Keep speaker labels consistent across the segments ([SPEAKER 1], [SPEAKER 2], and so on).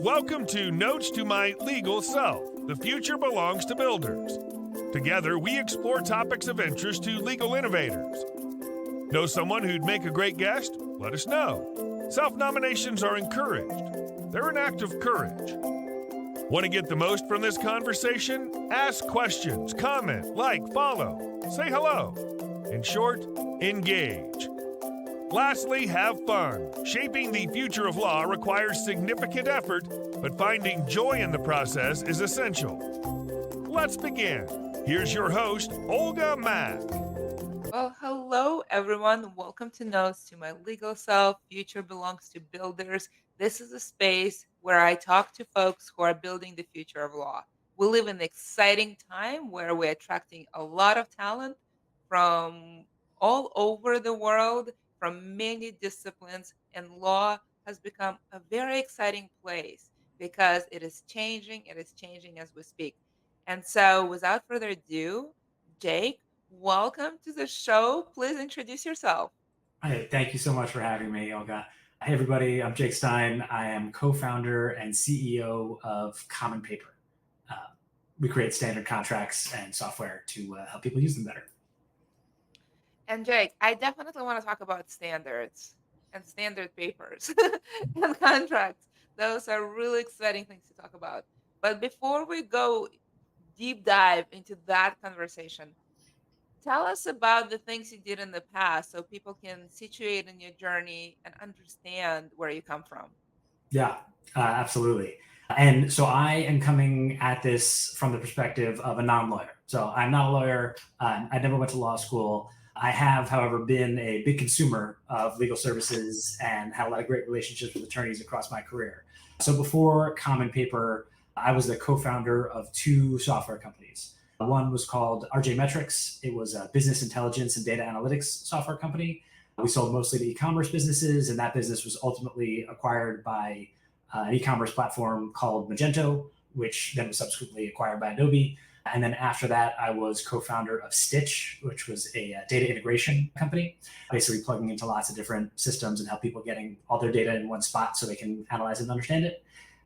[SPEAKER 1] Welcome to Notes to My Legal Self. The future belongs to builders. Together, we explore topics of interest to legal innovators. Know someone who'd make a great guest? Let us know. Self-nominations are encouraged. They're an act of courage. Want to get the most from this conversation? Ask questions, comment, like, follow, say hello. In short, engage. Lastly, have fun. Shaping the future of law requires significant effort, but finding joy in the process is essential. Let's begin. Here's your host, Olga Mack.
[SPEAKER 2] Well, hello everyone. Welcome to Notes to My Legal Self. Future belongs to builders. This is a space where I talk to folks who are building the future of law. We live in an exciting time where we're attracting a lot of talent from all over the world, from many disciplines, and law has become a very exciting place because it is changing. It is changing as we speak. And so, without further ado, Jake, welcome to the show. Please introduce yourself.
[SPEAKER 3] Hey, thank you so much for having me, Olga. Hey, everybody, I'm Jake Stein. I am co-founder and CEO of Common Paper. We create standard contracts and software to help people use them better.
[SPEAKER 2] And Jake, I definitely want to talk about standards and standard papers and contracts. Those are really exciting things to talk about. But before we go deep dive into that conversation, tell us about the things you did in the past so people can situate in your journey and understand where you come from.
[SPEAKER 3] Yeah, absolutely. And so I am coming at this from the perspective of a non-lawyer. So I'm not a lawyer. I never went to law school. I have, however, been a big consumer of legal services and had a lot of great relationships with attorneys across my career. So before Common Paper, I was the co-founder of two software companies. One was called RJ Metrics. It was a business intelligence and data analytics software company. We sold mostly to e-commerce businesses, and that business was ultimately acquired by an e-commerce platform called Magento, which then was subsequently acquired by Adobe. And then after that, I was co-founder of Stitch, which was a data integration company, basically plugging into lots of different systems and help people getting all their data in one spot so they can analyze and understand it.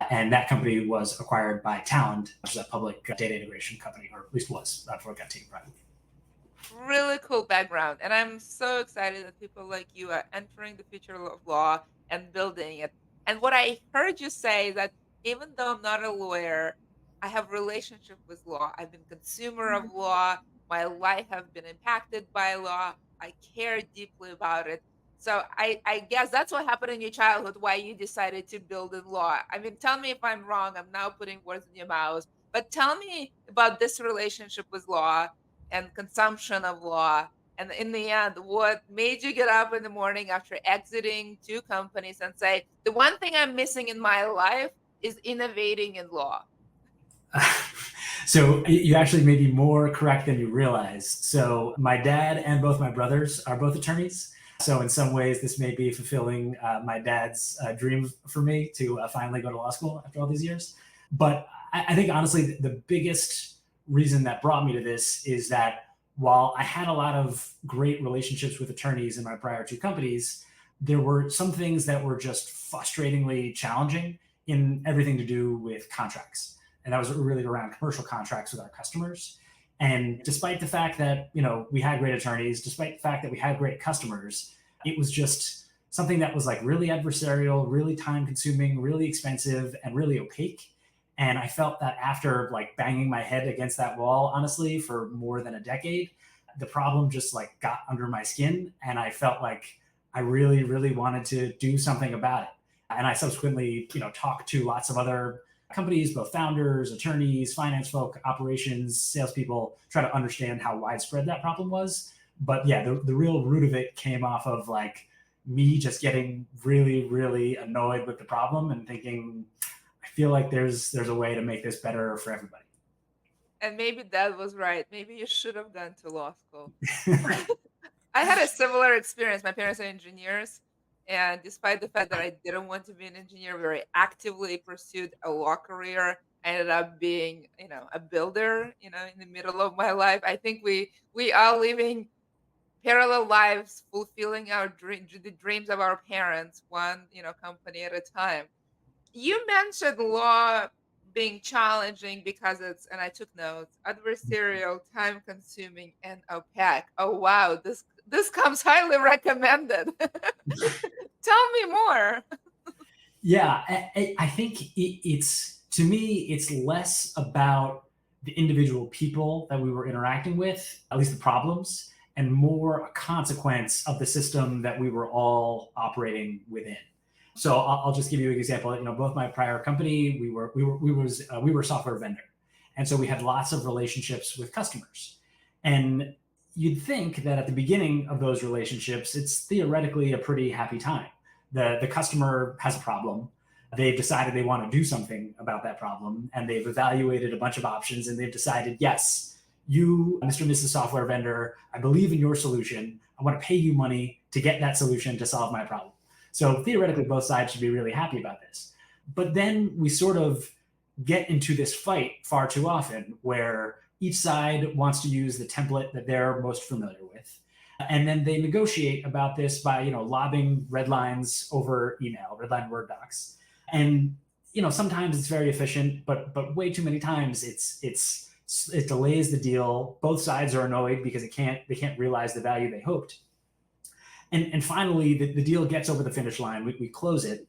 [SPEAKER 3] And that company was acquired by Talend, which is a public data integration company, or at least was before it got taken private.
[SPEAKER 2] Really cool background. And I'm so excited that people like you are entering the future of law and building it. And what I heard you say is that even though I'm not a lawyer, I have relationship with law. I've been consumer of law. My life has been impacted by law. I care deeply about it. So I guess that's what happened in your childhood, why you decided to build in law. I mean, tell me if I'm wrong. I'm now putting words in your mouth. But tell me about this relationship with law and consumption of law. And in the end, what made you get up in the morning after exiting two companies and say, the one thing I'm missing in my life is innovating in law?
[SPEAKER 3] So you actually may be more correct than you realize. So my dad and both my brothers are both attorneys. So in some ways, this may be fulfilling my dad's dream for me to finally go to law school after all these years. But I think honestly, the biggest reason that brought me to this is that while I had a lot of great relationships with attorneys in my prior two companies, there were some things that were just frustratingly challenging in everything to do with contracts. And that was really around commercial contracts with our customers. And despite the fact that, we had great attorneys, despite the fact that we had great customers, it was just something that was like really adversarial, really time consuming, really expensive, and really opaque. And I felt that after like banging my head against that wall, honestly, for more than a decade, the problem just like got under my skin. And I felt like I really, really wanted to do something about it. And I subsequently, talked to lots of other companies, both founders, attorneys, finance folk, operations, salespeople, try to understand how widespread that problem was. But yeah, the real root of it came off of like me just getting really, really annoyed with the problem and thinking, I feel like there's a way to make this better for everybody.
[SPEAKER 2] And maybe Dad was right. Maybe you should have gone to law school. I had a similar experience. My parents are engineers. And despite the fact that I didn't want to be an engineer, very actively pursued a law career. I ended up being, a builder, in the middle of my life. I think we are living parallel lives, fulfilling our the dreams of our parents, one, company at a time. You mentioned law being challenging because it's, and I took notes, adversarial, time consuming, and opaque. Oh wow, this comes highly recommended. Tell me more.
[SPEAKER 3] Yeah, I think it's, to me, it's less about the individual people that we were interacting with, at least the problems, and more a consequence of the system that we were all operating within. So I'll just give you an example. Both my prior company, we were a software vendor, and so we had lots of relationships with customers. And you'd think that at the beginning of those relationships, it's theoretically a pretty happy time. The customer has a problem. They've decided they want to do something about that problem, and they've evaluated a bunch of options, and they've decided, yes, you, Mr. and Mrs. Software Vendor, I believe in your solution. I want to pay you money to get that solution to solve my problem. So theoretically, both sides should be really happy about this. But then we sort of get into this fight far too often where each side wants to use the template that they're most familiar with. And then they negotiate about this by, lobbing red lines over email, red line Word docs. And, sometimes it's very efficient, but way too many times it delays the deal. Both sides are annoyed because they can't realize the value they hoped. And finally, the deal gets over the finish line. We close it.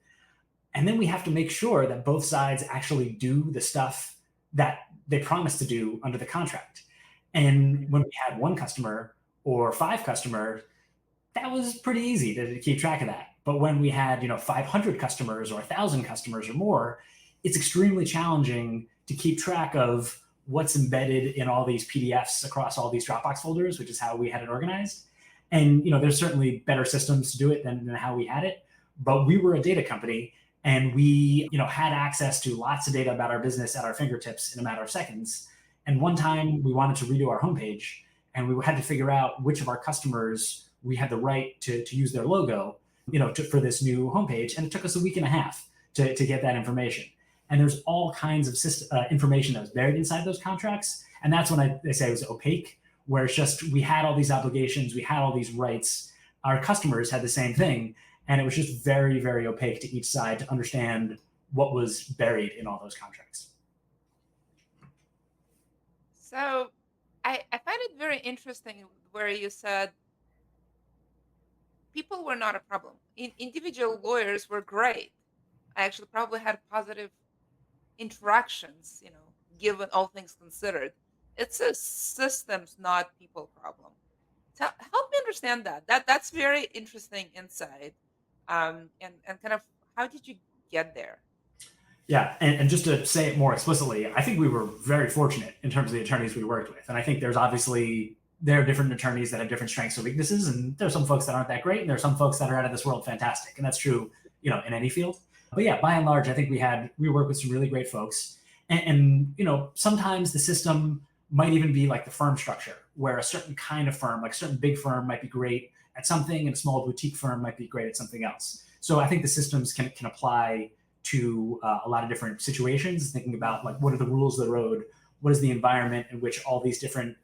[SPEAKER 3] And then we have to make sure that both sides actually do the stuff that they promised to do under the contract. And when we had one customer or 5 customers, that was pretty easy to keep track of that. But when we had 500 customers or 1,000 customers or more, it's extremely challenging to keep track of what's embedded in all these PDFs across all these Dropbox folders, which is how we had it organized. And there's certainly better systems to do it than how we had it. But we were a data company, and we had access to lots of data about our business at our fingertips in a matter of seconds. And one time we wanted to redo our homepage, and we had to figure out which of our customers we had the right to use their logo, for this new homepage. And it took us a week and a half to get that information. And there's all kinds of information that was buried inside those contracts. And that's when I say it was opaque, where it's just, we had all these obligations, we had all these rights. Our customers had the same thing. And it was just very, very opaque to each side to understand what was buried in all those contracts.
[SPEAKER 2] So I find it very interesting where you said people were not a problem. Individual lawyers were great. I actually probably had positive interactions, given all things considered. It's a systems, not people problem. Help me understand that. That's very interesting insight. And kind of, how did you get there?
[SPEAKER 3] Yeah, and just to say it more explicitly, I think we were very fortunate in terms of the attorneys we worked with. And I think there are different attorneys that have different strengths or weaknesses, and there are some folks that aren't that great, and there are some folks that are out of this world fantastic. And that's true, in any field. But yeah, by and large, I think we work with some really great folks. And sometimes the system might even be like the firm structure, where a certain kind of firm, like a certain big firm, might be great at something, and a small boutique firm might be great at something else. So I think the systems can apply to a lot of different situations, thinking about like, what are the rules of the road? What is the environment in which all these different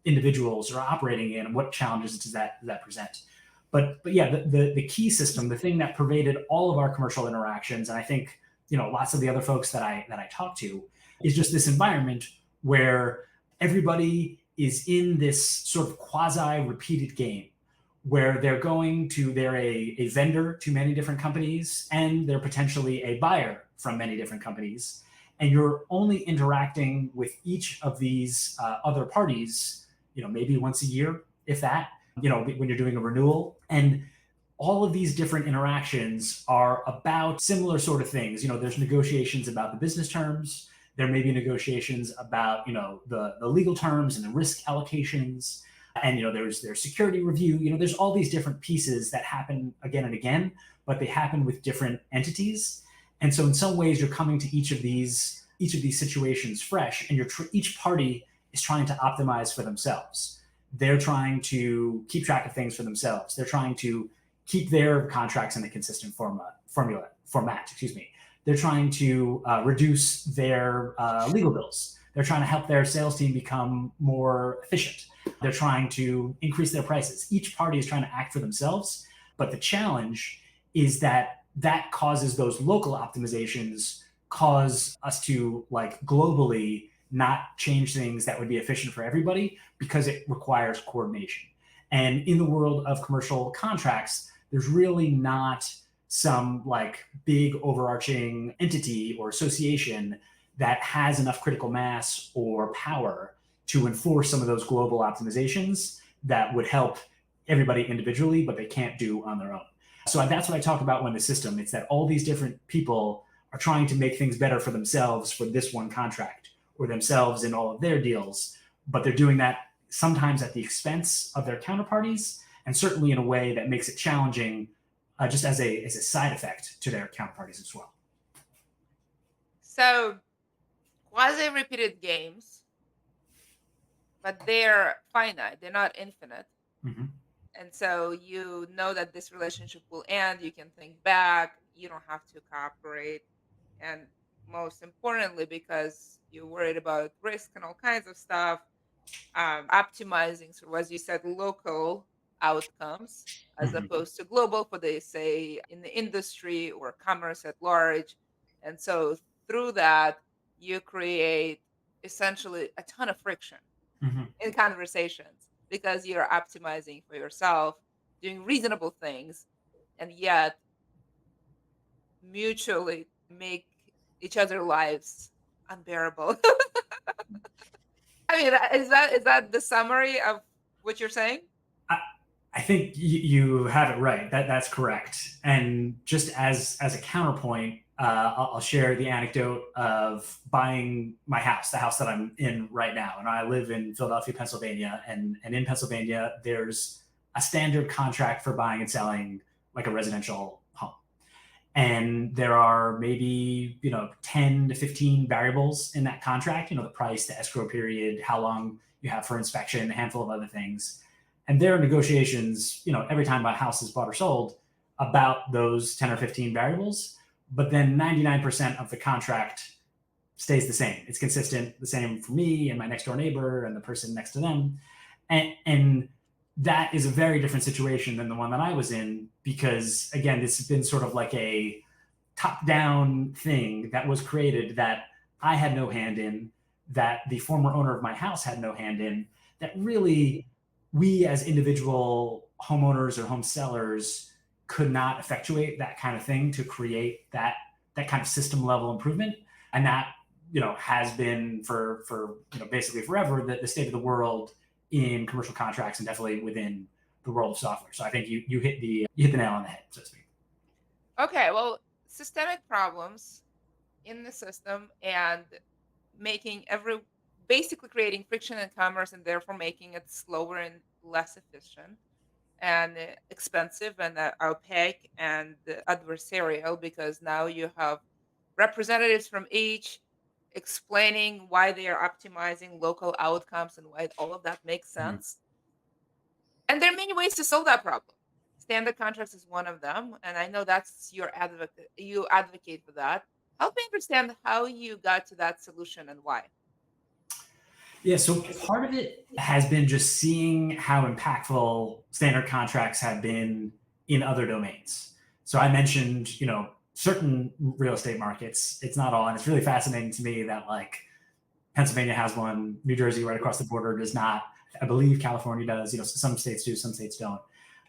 [SPEAKER 3] individuals are operating in, and what challenges does that present? But yeah, the key system, the thing that pervaded all of our commercial interactions, and I think lots of the other folks that I talk to, is just this environment where everybody is in this sort of quasi-repeated game, where they're a vendor to many different companies, and they're potentially a buyer from many different companies. And you're only interacting with each of these other parties, maybe once a year, if that, when you're doing a renewal. And all of these different interactions are about similar sort of things. There's negotiations about the business terms. There may be negotiations about, the legal terms and the risk allocations. And, there's security review. There's all these different pieces that happen again and again, but they happen with different entities. And so in some ways, you're coming to each of these situations fresh, and each party is trying to optimize for themselves. They're trying to keep track of things for themselves. They're trying to keep their contracts in a consistent format. They're trying to reduce their legal bills. They're trying to help their sales team become more efficient. They're trying to increase their prices. Each party is trying to act for themselves. But the challenge is that that causes those local optimizations cause us to like globally not change things that would be efficient for everybody because it requires coordination. And in the world of commercial contracts, there's really not some like big overarching entity or association that has enough critical mass or power to enforce some of those global optimizations that would help everybody individually, but they can't do on their own. So that's what I talk about when the system, it's that all these different people are trying to make things better for themselves for this one contract or themselves in all of their deals, but they're doing that sometimes at the expense of their counterparties, and certainly in a way that makes it challenging just as a side effect to their counterparties as well.
[SPEAKER 2] So quasi-repeated games, but they're finite, they're not infinite.
[SPEAKER 3] Mm-hmm.
[SPEAKER 2] And so you know that this relationship will end, you can think back, you don't have to cooperate. And most importantly, because you're worried about risk and all kinds of stuff, optimizing, so as you said, local outcomes as
[SPEAKER 3] Mm-hmm.
[SPEAKER 2] opposed to global for the, say, in the industry or commerce at large. And so through that, you create essentially a ton of friction
[SPEAKER 3] Mm-hmm.
[SPEAKER 2] in conversations because you're optimizing for yourself, doing reasonable things, and yet mutually make each other's lives unbearable. I mean, is that the summary of what you're saying?
[SPEAKER 3] I think you have it right. That's correct. And just as a counterpoint, I'll share the anecdote of buying my house, the house that I'm in right now. And I live in Philadelphia, Pennsylvania. And in Pennsylvania, there's a standard contract for buying and selling like a residential home. And there are maybe, 10 to 15 variables in that contract, the price, the escrow period, how long you have for inspection, a handful of other things. And there are negotiations, every time a house is bought or sold about those 10 or 15 variables. But then 99% of the contract stays the same. It's consistent, the same for me and my next door neighbor and the person next to them. And that is a very different situation than the one that I was in, because again, this has been sort of like a top-down thing that was created that I had no hand in, that the former owner of my house had no hand in, that really we as individual homeowners or home sellers could not effectuate that kind of thing to create that kind of system level improvement. And that, has been for basically forever the state of the world in commercial contracts and definitely within the world of software. So I think you hit the nail on the head, so to speak.
[SPEAKER 2] Okay, well, systemic problems in the system and basically creating friction in commerce and therefore making it slower and less efficient and expensive and opaque and adversarial, because now you have representatives from each explaining why they are optimizing local outcomes and why all of that makes sense. And there are many ways to solve that problem. Standard contracts is one of them, and I know that's you advocate for that. Help me understand how you got to that solution and why.
[SPEAKER 3] Yeah, so part of it has been just seeing how impactful standard contracts have been in other domains. So I mentioned, certain real estate markets. It's not all, and it's really fascinating to me that like Pennsylvania has one, New Jersey right across the border does not. I believe California does. Some states do, some states don't.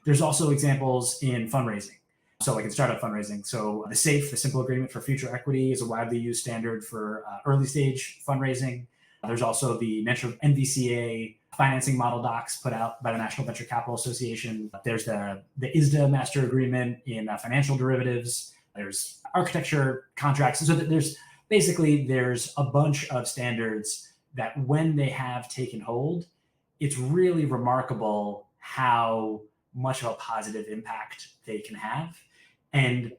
[SPEAKER 3] There's also examples in fundraising. So like in startup fundraising. So the SAFE, the Simple Agreement for Future Equity, is a widely used standard for early stage fundraising. There's also the NVCA financing model docs put out by the National Venture Capital Association. There's the ISDA master agreement in financial derivatives. There's architecture contracts. So there's a bunch of standards that when they have taken hold, it's really remarkable how much of a positive impact they can have. And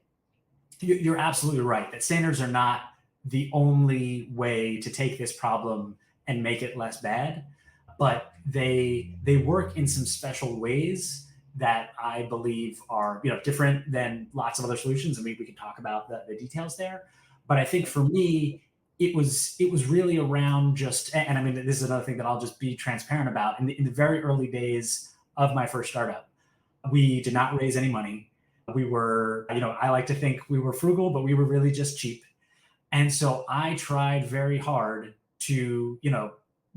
[SPEAKER 3] you're absolutely right that standards are not the only way to take this problem and make it less bad, but they work in some special ways that I believe are different than lots of other solutions. I mean, we can talk about the details there, but I think for me, it was really around just, and I mean, this is another thing that I'll just be transparent about. In the very early days of my first startup, we did not raise any money. We were, I like to think we were frugal, but we were really just cheap. And so I tried very hard to,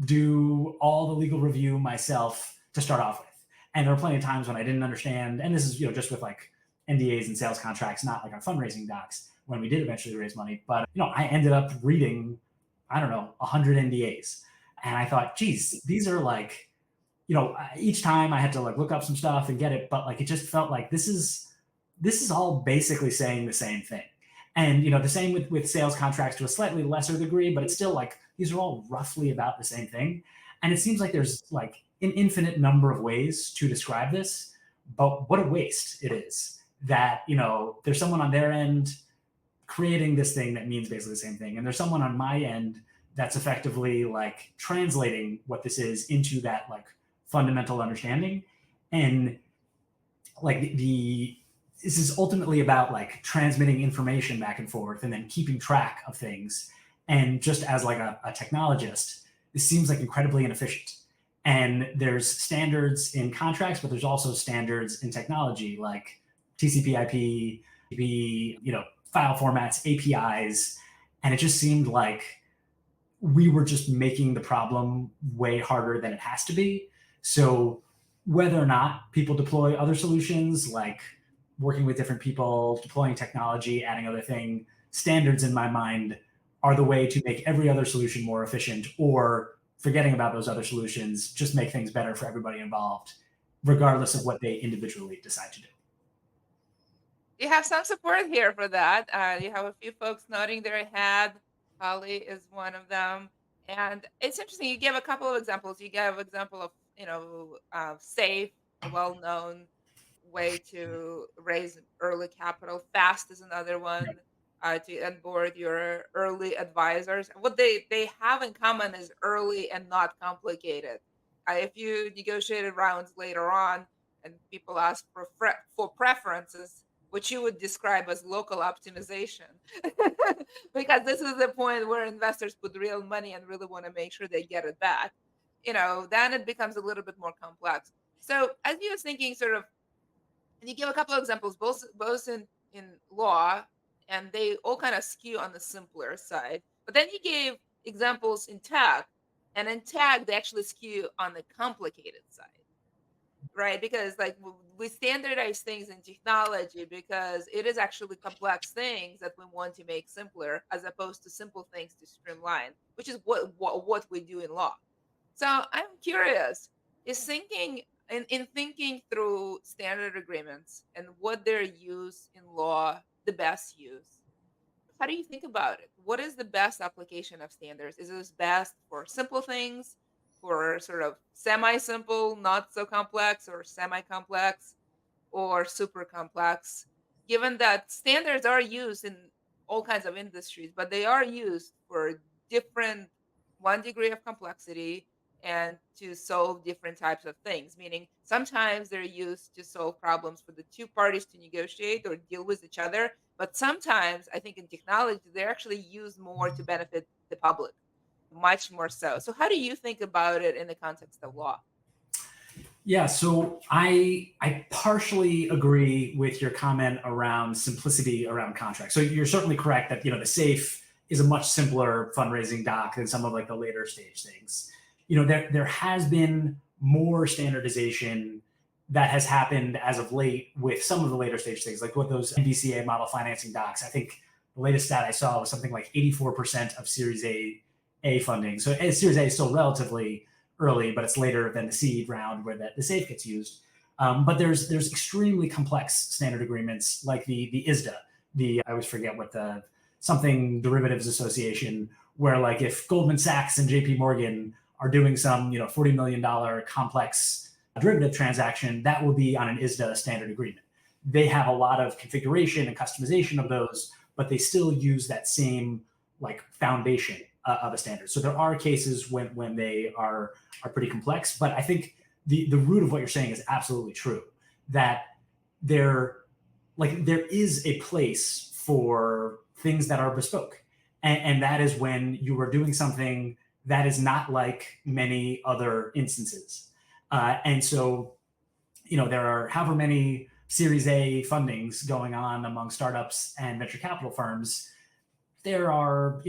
[SPEAKER 3] do all the legal review myself to start off with. And there were plenty of times when I didn't understand, and this is, just with like NDAs and sales contracts, not like our fundraising docs when we did eventually raise money. But, I ended up reading, I don't know, 100 NDAs. And I thought, geez, these are like, each time I had to like look up some stuff and get it, but like it just felt like this is all basically saying the same thing. And the same with sales contracts to a slightly lesser degree, but it's still like these are all roughly about the same thing. And it seems like there's like an infinite number of ways to describe this, but what a waste it is that there's someone on their end creating this thing that means basically the same thing, and there's someone on my end that's effectively like translating what this is into that like fundamental understanding. And like this is ultimately about like transmitting information back and forth and then keeping track of things. And just as like a technologist, this seems like incredibly inefficient. And there's standards in contracts, but there's also standards in technology like TCP/IP, file formats, APIs. And it just seemed like we were just making the problem way harder than it has to be. So whether or not people deploy other solutions, like working with different people, deploying technology, adding other thing, standards in my mind are the way to make every other solution more efficient, or forgetting about those other solutions, just make things better for everybody involved, regardless of what they individually decide to do.
[SPEAKER 2] You have some support here for that. You have a few folks nodding their head. Holly is one of them. And it's interesting. You gave a couple of examples. You gave an example of, safe, a well-known way to raise early capital. Fast is another one, to onboard your early advisors. What they have in common is early and not complicated. If you negotiated rounds later on and people ask for preferences, which you would describe as local optimization, because this is the point where investors put real money and really want to make sure they get it back, then it becomes a little bit more complex. So as you was thinking sort of, and you give a couple of examples, both in law, and they all kind of skew on the simpler side. But then you gave examples in tech, and in tech, they actually skew on the complicated side. Right, because like we standardize things in technology because it is actually complex things that we want to make simpler, as opposed to simple things to streamline, which is what we do in law. So I'm curious, is thinking in thinking through standard agreements and what they're used in law the best use? How do you think about it? What is the best application of standards? Is this best for simple things, for sort of semi-simple, not so complex, or semi-complex, or super complex? Given that standards are used in all kinds of industries, but they are used for different one degree of complexity and to solve different types of things. Meaning sometimes they're used to solve problems for the two parties to negotiate or deal with each other, but sometimes I think in technology they're actually used more to benefit the public, much more so. So how do you think about it in the context of law?
[SPEAKER 3] Yeah, so I partially agree with your comment around simplicity around contracts. So you're certainly correct that the SAFE is a much simpler fundraising doc than some of like the later stage things. There has been more standardization that has happened as of late with some of the later stage things, like with those NBCA model financing docs. I think the latest stat I saw was something like 84% of Series A funding. So Series A is still relatively early, but it's later than the seed round where the SAFE gets used. But there's extremely complex standard agreements like the ISDA, I always forget what the something derivatives association, where like if Goldman Sachs and JP Morgan are doing some $40 million complex derivative transaction, that will be on an ISDA standard agreement. They have a lot of configuration and customization of those, but they still use that same like foundation of a standard. So there are cases when they are pretty complex, but I think the root of what you're saying is absolutely true, that there is a place for things that are bespoke. And that is when you are doing something that is not like many other instances. And so, there are however many Series A fundings going on among startups and venture capital firms, there are,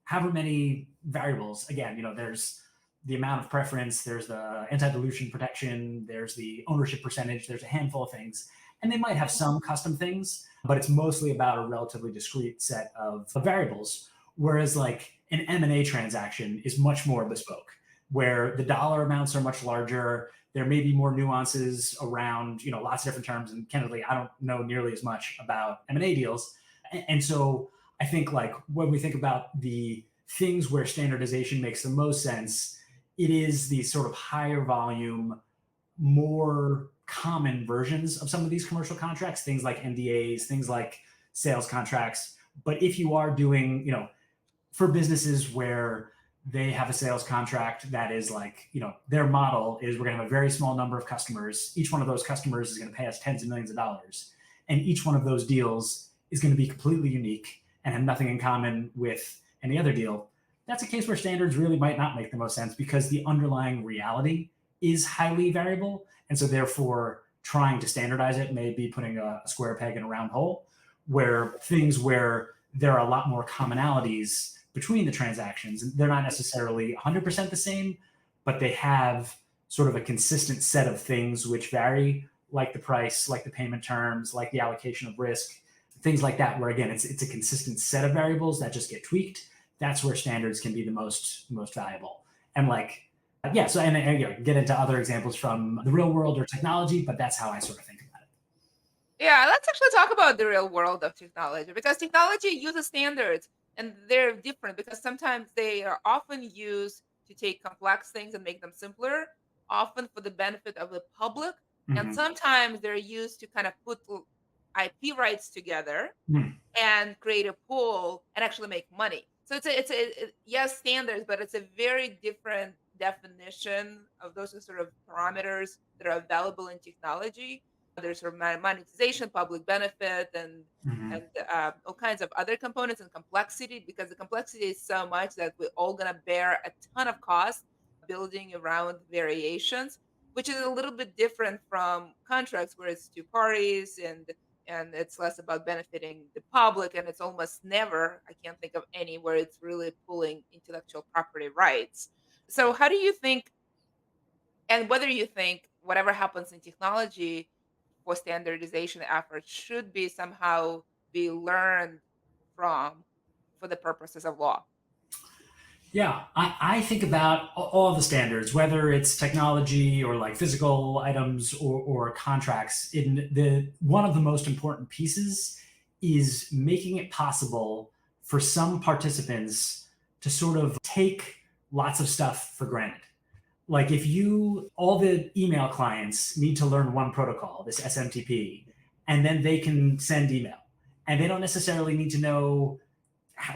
[SPEAKER 3] however many variables. Again, there's the amount of preference, there's the anti-dilution protection, there's the ownership percentage, there's a handful of things. And they might have some custom things, but it's mostly about a relatively discrete set of variables. Whereas like an M&A transaction is much more bespoke, where the dollar amounts are much larger. There may be more nuances around, lots of different terms. And candidly, I don't know nearly as much about M&A deals. And so I think like when we think about the things where standardization makes the most sense, it is these sort of higher volume, more common versions of some of these commercial contracts, things like NDAs, things like sales contracts. But if you are doing, for businesses where they have a sales contract that is like, their model is we're going to have a very small number of customers. Each one of those customers is going to pay us tens of millions of dollars. And each one of those deals is going to be completely unique and have nothing in common with any other deal. That's a case where standards really might not make the most sense because the underlying reality is highly variable. And so therefore trying to standardize it may be putting a square peg in a round hole, where things where there are a lot more commonalities between the transactions. They're not necessarily 100% the same, but they have sort of a consistent set of things which vary, like the price, like the payment terms, like the allocation of risk, things like that, where again, it's a consistent set of variables that just get tweaked. That's where standards can be the most valuable. And like, yeah, so and get into other examples from the real world or technology, but that's how I sort of think about it.
[SPEAKER 2] Yeah, let's actually talk about the real world of technology, because technology uses standards. And they're different because sometimes they are often used to take complex things and make them simpler, often for the benefit of the public.
[SPEAKER 3] Mm-hmm.
[SPEAKER 2] And sometimes they're used to kind of put IP rights together and create a pool and actually make money. So it's yes, standards, but it's a very different definition of those sort of parameters that are available in technology. There's sort of monetization, public benefit, and all kinds of other components and complexity, because the complexity is so much that we're all going to bear a ton of cost building around variations, which is a little bit different from contracts where it's two parties and it's less about benefiting the public, and it's almost never, I can't think of any where it's really pulling intellectual property rights. So how do you think, and whether you think whatever happens in technology for standardization efforts should be somehow be learned from for the purposes of law?
[SPEAKER 3] Yeah, I think about all the standards, whether it's technology or like physical items or contracts. One of the most important pieces is making it possible for some participants to sort of take lots of stuff for granted. Like if all the email clients need to learn one protocol, this SMTP, and then they can send email. And they don't necessarily need to know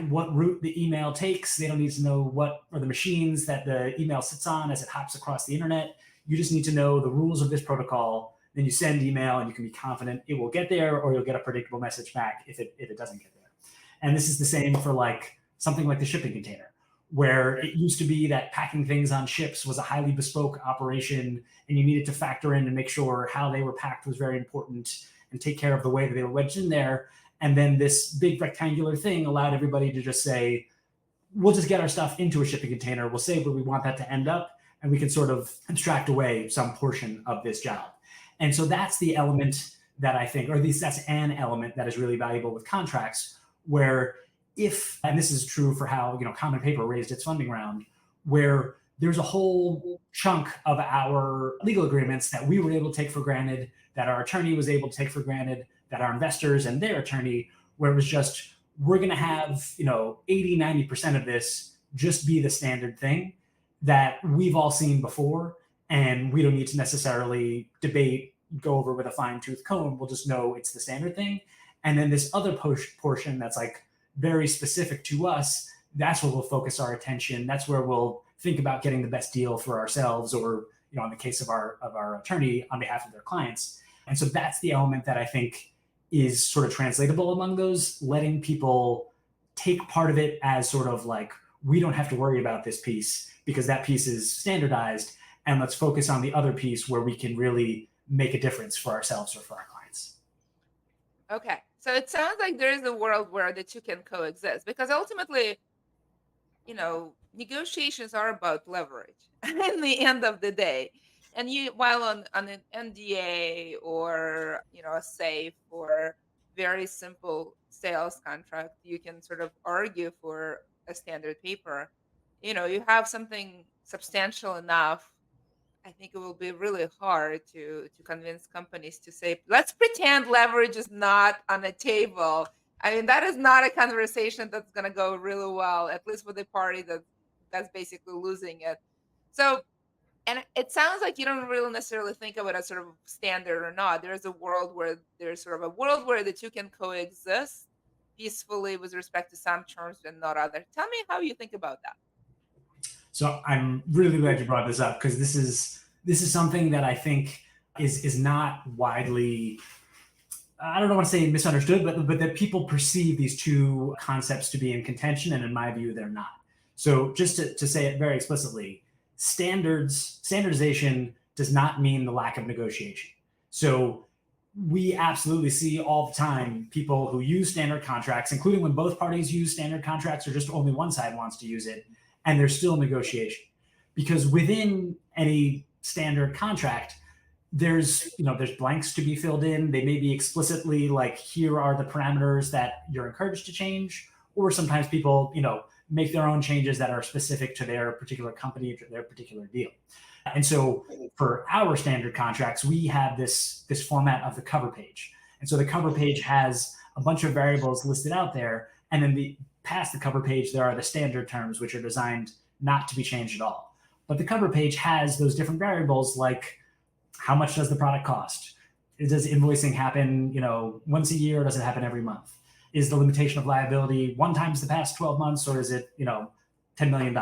[SPEAKER 3] what route the email takes. They don't need to know what are the machines that the email sits on as it hops across the internet. You just need to know the rules of this protocol. Then you send email and you can be confident it will get there, or you'll get a predictable message back if it doesn't get there. And this is the same for like something like the shipping container, where it used to be that packing things on ships was a highly bespoke operation, and you needed to factor in and make sure how they were packed was very important and take care of the way that they were wedged in there. And then this big rectangular thing allowed everybody to just say, we'll just get our stuff into a shipping container. We'll say where we want that to end up, and we can sort of abstract away some portion of this job. And so that's the element that I think, or at least that's an element that is really valuable with contracts, where and this is true for how, Common Paper raised its funding round, where there's a whole chunk of our legal agreements that we were able to take for granted, that our attorney was able to take for granted, that our investors and their attorney, where it was just, we're going to have, 80, 90% of this just be the standard thing that we've all seen before. And we don't need to necessarily debate, go over with a fine tooth comb. We'll just know it's the standard thing. And then this other portion that's like very specific to us, that's where we'll focus our attention. That's where we'll think about getting the best deal for ourselves, or, in the case of our attorney, on behalf of their clients. And so that's the element that I think is sort of translatable among those, letting people take part of it as sort of like, we don't have to worry about this piece because that piece is standardized, and let's focus on the other piece where we can really make a difference for ourselves or for our clients.
[SPEAKER 2] Okay. So it sounds like there is a world where the two can coexist because ultimately, negotiations are about leverage in the end of the day. And while on an NDA or, a safe or very simple sales contract, you can sort of argue for a standard paper. You have something substantial enough. I think it will be really hard to convince companies to say, let's pretend leverage is not on the table. I mean, that is not a conversation that's going to go really well, at least with the party that's basically losing it. So, and it sounds like you don't really necessarily think of it as sort of standard or not. There's sort of a world where the two can coexist peacefully with respect to some terms and not other. Tell me how you think about that.
[SPEAKER 3] So I'm really glad you brought this up because this is something that I think is not widely, I don't want to say misunderstood, but that people perceive these two concepts to be in contention, and in my view, they're not. So just to say it very explicitly, standardization does not mean the lack of negotiation. So we absolutely see all the time people who use standard contracts, including when both parties use standard contracts or just only one side wants to use it, and there's still negotiation. Because within any standard contract, there's blanks to be filled in. They may be explicitly like, here are the parameters that you're encouraged to change, or sometimes people make their own changes that are specific to their particular company, to their particular deal. And so for our standard contracts, we have this format of the cover page. And so the cover page has a bunch of variables listed out there, and then past the cover page, there are the standard terms, which are designed not to be changed at all. But the cover page has those different variables like, how much does the product cost? Does invoicing happen, once a year, or does it happen every month? Is the limitation of liability one times the past 12 months, or is it, $10 million?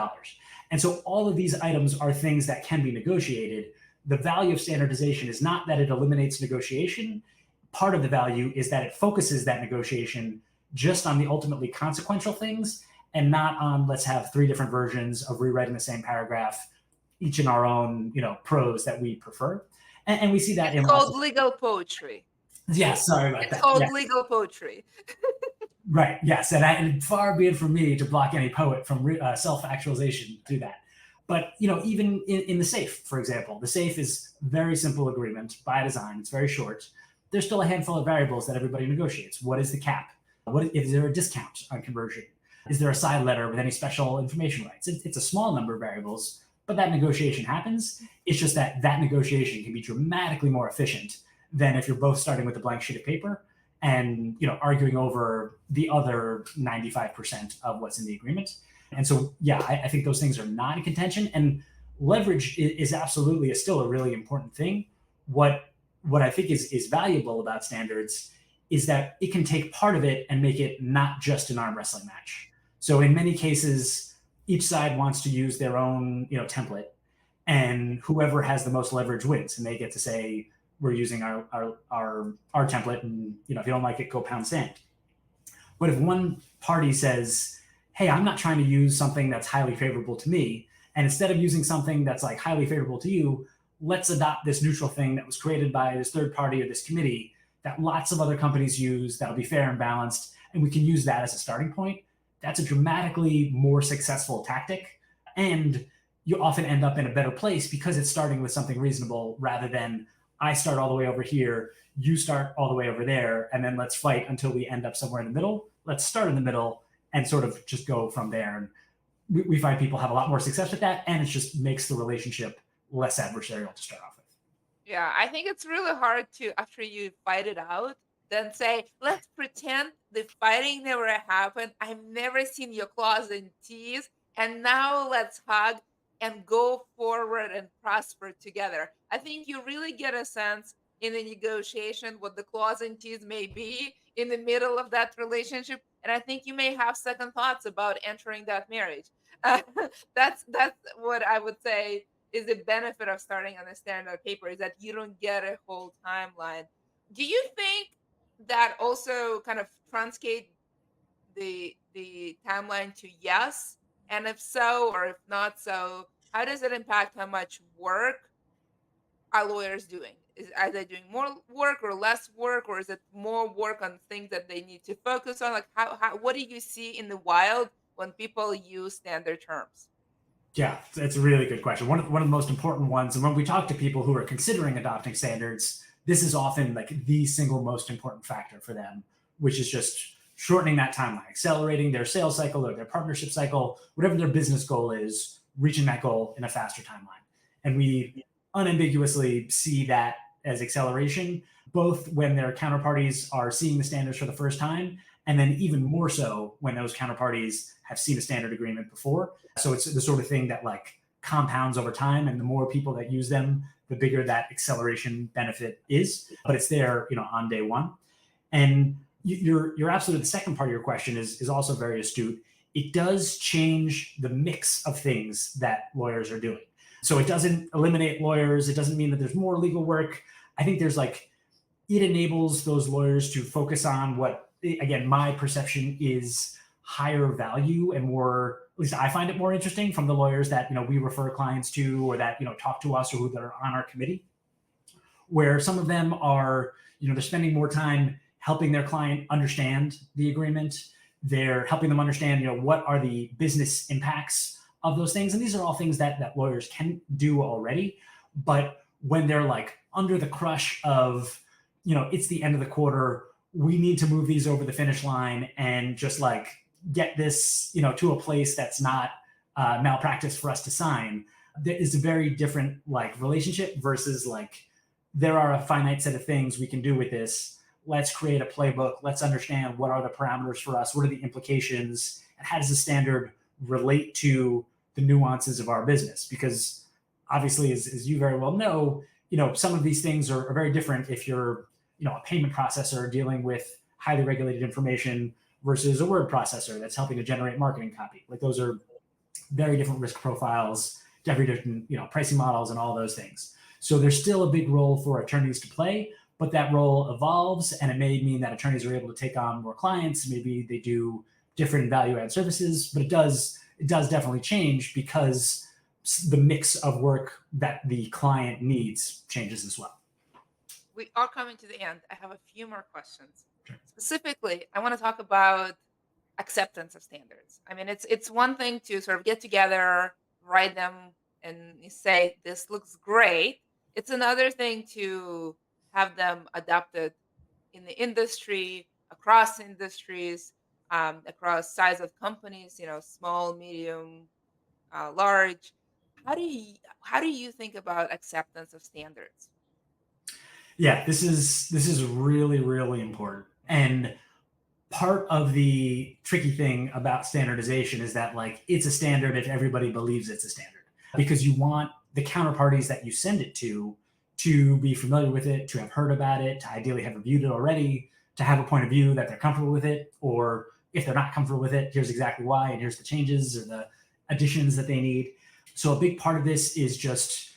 [SPEAKER 3] And so all of these items are things that can be negotiated. The value of standardization is not that it eliminates negotiation. Part of the value is that it focuses that negotiation just on the ultimately consequential things and not on, let's have 3 different versions of rewriting the same paragraph, each in our own, prose that we prefer. And we see that
[SPEAKER 2] it's called legal poetry.
[SPEAKER 3] Yeah, sorry about that.
[SPEAKER 2] It's called legal poetry.
[SPEAKER 3] Right, yes. And far be it from me to block any poet from self-actualization to do that. But, even in the SAFE, for example, the SAFE is very simple agreement by design. It's very short. There's still a handful of variables that everybody negotiates. What is the cap? Is there a discount on conversion? Is there a side letter with any special information rights? It's a small number of variables, but that negotiation happens. It's just that negotiation can be dramatically more efficient than if you're both starting with a blank sheet of paper and arguing over the other 95% of what's in the agreement. And so, yeah, I think those things are not in contention. And leverage is absolutely still a really important thing. What I think is valuable about standards is that it can take part of it and make it not just an arm wrestling match. So in many cases, each side wants to use their own template, and whoever has the most leverage wins, and they get to say, we're using our template, and if you don't like it, go pound sand. But if one party says, hey, I'm not trying to use something that's highly favorable to me, and instead of using something that's like highly favorable to you, let's adopt this neutral thing that was created by this third party or this committee that lots of other companies use, that'll be fair and balanced, and we can use that as a starting point. That's a dramatically more successful tactic, and you often end up in a better place because it's starting with something reasonable rather than I start all the way over here, you start all the way over there, and then let's fight until we end up somewhere in the middle. Let's start in the middle and sort of just go from there. And we find people have a lot more success with that, and it just makes the relationship less adversarial to start off with.
[SPEAKER 2] Yeah, I think it's really hard to, after you fight it out, then say, let's pretend the fighting never happened. I've never seen your claws and teeth. And now let's hug and go forward and prosper together. I think you really get a sense in the negotiation what the claws and teeth may be in the middle of that relationship. And I think you may have second thoughts about entering that marriage. That's what I would say is the benefit of starting on a standard paper, is that you don't get a whole timeline. Do you think that also kind of truncate the timeline to yes? And if so, or if not so, how does it impact how much work are lawyers doing? Are they doing more work or less work, or is it more work on things that they need to focus on? Like what do you see in the wild when people use standard terms?
[SPEAKER 3] Yeah, it's a really good question. One of the most important ones, and when we talk to people who are considering adopting standards, this is often like the single most important factor for them, which is just shortening that timeline, accelerating their sales cycle or their partnership cycle, whatever their business goal is, reaching that goal in a faster timeline. And we unambiguously see that as acceleration, both when their counterparties are seeing the standards for the first time, and then even more so when those counterparties have seen a standard agreement before. So it's the sort of thing that like compounds over time, and the more people that use them, the bigger that acceleration benefit is. But it's there, on day one. And you're absolutely, the second part of your question is also very astute. It does change the mix of things that lawyers are doing. So it doesn't eliminate lawyers. It doesn't mean that there's more legal work. I think it enables those lawyers to focus on what, again, my perception is higher value and more, at least I find it more interesting from the lawyers that, we refer clients to, or that, talk to us, or who that are on our committee, where some of them are, they're spending more time helping their client understand the agreement. They're helping them understand, what are the business impacts of those things. And these are all things that lawyers can do already. But when they're like under the crush of, it's the end of the quarter, we need to move these over the finish line and just like get this, to a place that's not malpractice for us to sign. There is a very different like relationship versus like, there are a finite set of things we can do with this. Let's create a playbook. Let's understand what are the parameters for us. What are the implications? And how does the standard relate to the nuances of our business? Because obviously, as you very well know, some of these things are very different if you're, a payment processor dealing with highly regulated information versus a word processor that's helping to generate marketing copy. Like those are very different risk profiles, very different, pricing models and all those things. So there's still a big role for attorneys to play, but that role evolves, and it may mean that attorneys are able to take on more clients. Maybe they do different value-add services, but it does definitely change because the mix of work that the client needs changes as well.
[SPEAKER 2] We are coming to the end. I have a few more questions. Sure. Specifically, I want to talk about acceptance of standards. I mean, it's one thing to sort of get together, write them, and say, this looks great. It's another thing to have them adopted in the industry, across industries, across size of companies, small, medium, large. How do you think about acceptance of standards?
[SPEAKER 3] Yeah, this is really, really important. And part of the tricky thing about standardization is that like it's a standard if everybody believes it's a standard, because you want the counterparties that you send it to be familiar with it, to have heard about it, to ideally have reviewed it already, to have a point of view that they're comfortable with it, or if they're not comfortable with it, here's exactly why, and here's the changes or the additions that they need. So a big part of this is just,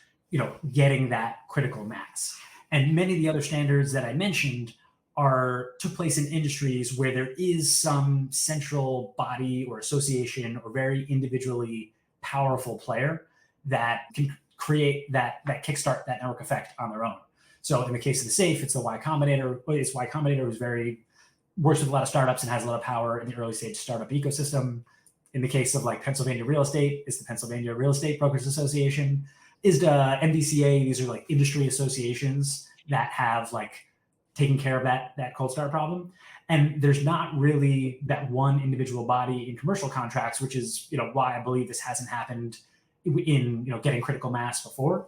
[SPEAKER 3] getting that critical mass. And many of the other standards that I mentioned took place in industries where there is some central body or association or very individually powerful player that can create that kickstart that network effect on their own. So in the case of the SAFE, it's the Y Combinator. It's Y Combinator, who's works with a lot of startups and has a lot of power in the early stage startup ecosystem. In the case of like Pennsylvania real estate, it's the Pennsylvania Real Estate Brokers Association. ISDA, MDCA, these are like industry associations that have like taken care of that cold start problem. And there's not really that one individual body in commercial contracts, which is why I believe this hasn't happened in getting critical mass before.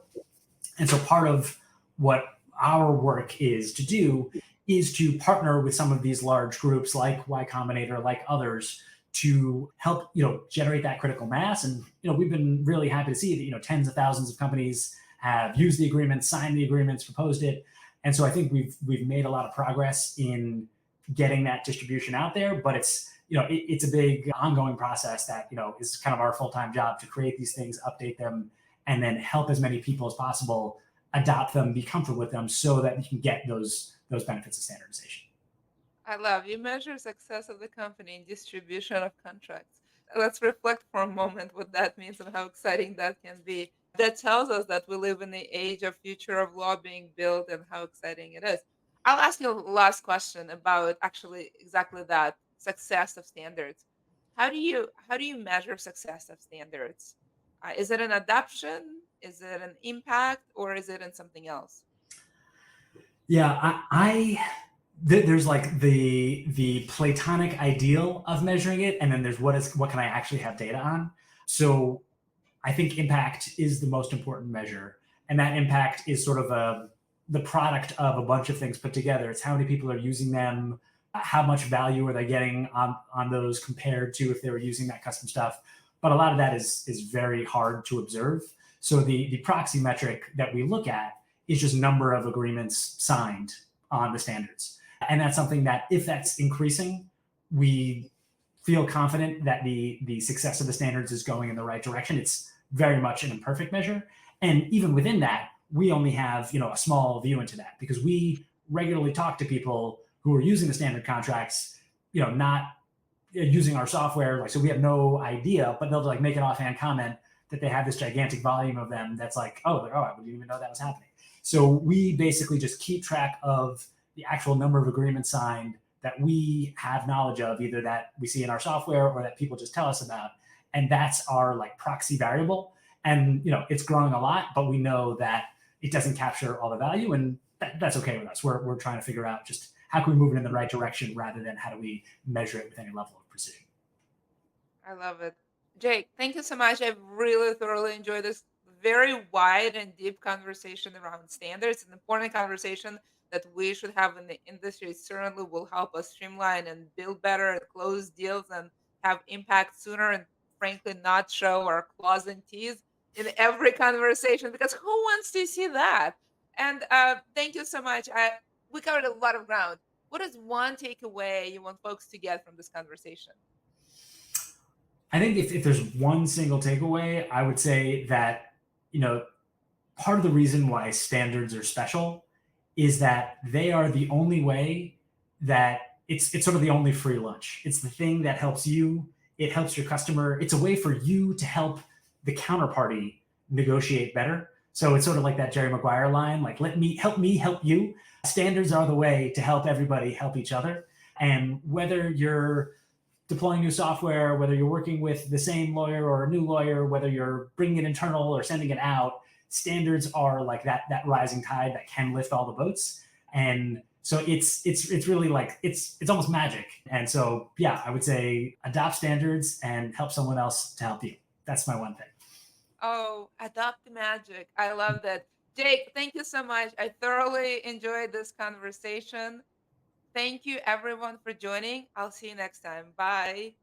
[SPEAKER 3] And so part of what our work is to do is to partner with some of these large groups like Y Combinator, like others, to help generate that critical mass. And we've been really happy to see that tens of thousands of companies have used the agreements, signed the agreements, proposed it. And so I think we've made a lot of progress in getting that distribution out there, but it's a big ongoing process that is kind of our full-time job to create these things, update them, and then help as many people as possible adopt them, be comfortable with them, so that we can get those benefits of standardization.
[SPEAKER 2] I love you measure success of the company in distribution of contracts. Let's reflect for a moment what that means and how exciting that can be. that tells us that we live in the age of future of law being built and how exciting it is. I'll ask you a last question about actually exactly that success of standards. How do you measure success of standards? Is it an adoption? Is it an impact, or is it in something else?
[SPEAKER 3] Yeah, there's like the platonic ideal of measuring it, and then there's what can I actually have data on. So I think impact is the most important measure, and that impact is sort of the product of a bunch of things put together. It's how many people are using them, how much value are they getting on those compared to if they were using that custom stuff. But a lot of that is very hard to observe. So the proxy metric that we look at is just number of agreements signed on the standards. And that's something that if that's increasing, we feel confident that the success of the standards is going in the right direction. It's very much an imperfect measure. And even within that, we only have a small view into that because we regularly talk to people who are using the standard contracts, not using our software. Like, so we have no idea, but they'll like make an offhand comment that they have this gigantic volume of them. That's like, oh, I didn't even know that was happening. So we basically just keep track of the actual number of agreements signed that we have knowledge of, either that we see in our software or that people just tell us about. And that's our like proxy variable. And, it's growing a lot, but we know that it doesn't capture all the value, and that's okay with us. We're trying to figure out just how can we move it in the right direction rather than how do we measure it with any level of precision.
[SPEAKER 2] I love it. Jake, thank you so much. I've really thoroughly enjoyed this very wide and deep conversation around standards, an important conversation that we should have in the industry. It certainly will help us streamline and build better and close deals and have impact sooner, and frankly not show our claws and teeth in every conversation, because who wants to see that? And thank you so much. We covered a lot of ground. What is one takeaway you want folks to get from this conversation?
[SPEAKER 3] I think if there's one single takeaway, I would say that, part of the reason why standards are special is that they are the only way that it's sort of the only free lunch. It's the thing that helps you. It helps your customer. It's a way for you to help the counterparty negotiate better. So it's sort of like that Jerry Maguire line, like, help me help you. Standards are the way to help everybody help each other. And whether you're deploying new software, whether you're working with the same lawyer or a new lawyer, whether you're bringing it internal or sending it out, standards are like that rising tide that can lift all the boats. And so it's really like, it's almost magic. And so, yeah, I would say adopt standards and help someone else to help you. That's my one thing.
[SPEAKER 2] Oh, adopt the magic. I love that. Jake, thank you so much. I thoroughly enjoyed this conversation. Thank you, everyone, for joining. I'll see you next time. Bye.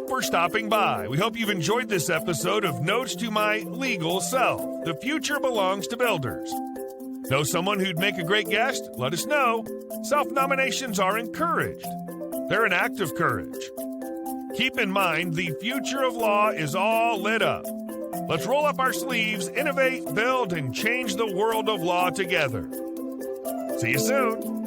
[SPEAKER 1] For stopping by. We hope you've enjoyed this episode of Notes to My Legal Self. The future belongs to builders. Know someone who'd make a great guest? Let us know. Self-nominations are encouraged. They're an act of courage. Keep in mind, the future of law is all lit up. Let's roll up our sleeves, innovate, build, and change the world of law together. See you soon.